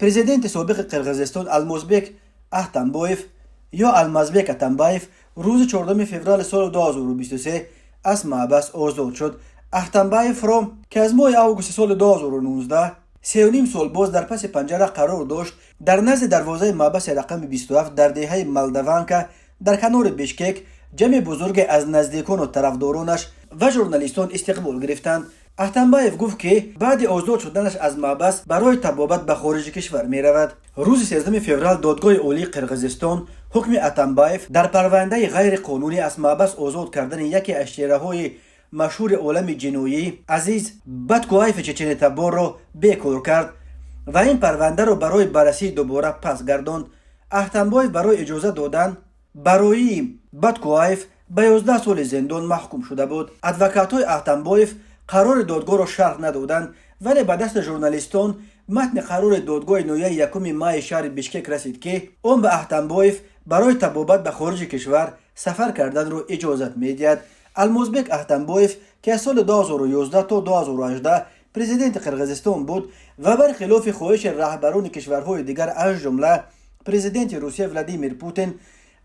پرزیدنت سابق قرقیزستان المازبek Atambayev یا المازبek اتنبایف روز 14 فوریه سال 2023 از محبس آزاد شد. احتمبایف را که از ماه آگوست سال 2019 سه سال باز در پس پنجره قرار داشت در نزد دروازه محبس رقم 27 در دهه مالدوانکا در کنار بشکک جمع بزرگ از نزدیکان و طرفدارانش و ژورنالیستان استقبال گرفتند. احتمبایف گفت که بعد آزاد شدنش از محبس برای طبابت به خارج کشور می رود. روز 13 فوریه دادگاه عالی قرقیزستان حکم احتمبایف در پرونده غیر قانونی از محبس آزاد کردن یکی از چهره‌های مشهور عالم جنایی عزیز باتکوایف چچن تبار را بیکار کرد و این پرونده را برای بررسی دوباره پس گرداند. احتمبایف برای اجازه دادن برای باتکوایف به 11 سال زندان محکوم شده بود. ادوکات‌های احتمبایف قرار دادگاه را شرح ندادند، ولی به دست ژورنالیستان متن قرار دادگاه نویه یکم ماه شهر بشکک رسید که اون به احتمبایف برای طبابت به خارج کشور سفر کردن را اجازت میدهد. المازبek احتمبایف که از سال 2011 تا 2018 پرزیدنت قرقیزستان بود و برخلاف خواهش رهبران کشورهای دیگر از جمله پرزیدنت روسیه ولادیمیر پوتین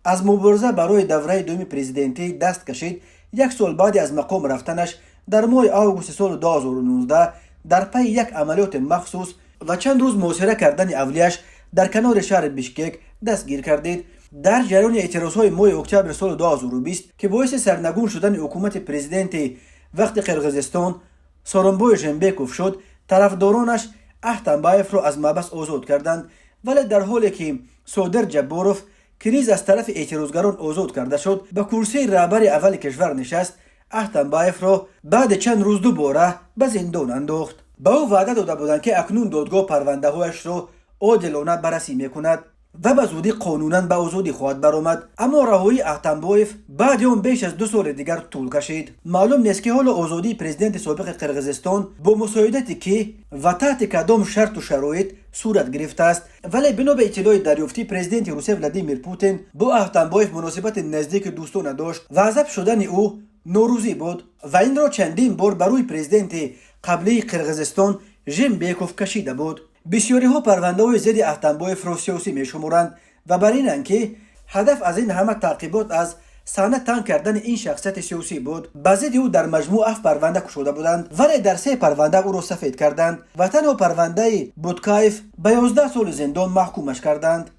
از مبارزه برای دوره دوم پرزیدنتی دست کشید. یک سال بعد از مقام رفتنش در ماه آگوست سال 2019 در پی یک عملیات مخصوص و چند روز محاصره کردن اولیش در کنار شهر بشکک دستگیر کردید. در جریان اعتراضهای ماه اکتبر سال 2020 که باعث سرنگون شدن حکومت پرزیدنت وقت قرقیزستان سورونبای ژنبکوف شد، طرفدارانش احتمبایف را از محبس آزاد کردند، ولی در حالی که سودر جباروف کریز از طرف اعتراضگران آزاد کرده شد به کرسی رهبر اول کشور نشست، احتمبایف را بعد چند روز دوباره به زندان انداخت. به او وعده داده بودند که اکنون دادگاه پرونده هایش را عادلانه بررسی میکند و به زودی قانونا به آزادی خواهد برآمد، اما رهایی احتمبایف بعد اون بیش از 2 سال دیگر طول کشید. معلوم نیست که حال آزادی پرزیدنت سابق قرقیزستان با مساعدتی که و تحت کدام شرط و شرایط صورت گرفته است، ولی بنا به اطلاع دریافتی پرزیدنت روسیه ولادیمیر پوتین با احتمبایف مناسبت نزدیک دوستانه داشت و عزب شدن او نوروزی بود و این را چندین بار برای پرزیدنت قبلی قرقیزستان ژنبکوف کشیده بود. بسیاری ها پرونده های ضد احتمبایف را سیاسی می شمارند و بر اینند که هدف از این همه تعقیبات از صحنه تنگ کردن این شخصیت سیاسی بود. به ضد او در مجموع 7 پرونده گشوده بودند، ولی در 3 پرونده او را سفید کردند و تنها پرونده بوتکایف به 11 سال زندان محکومش کردند.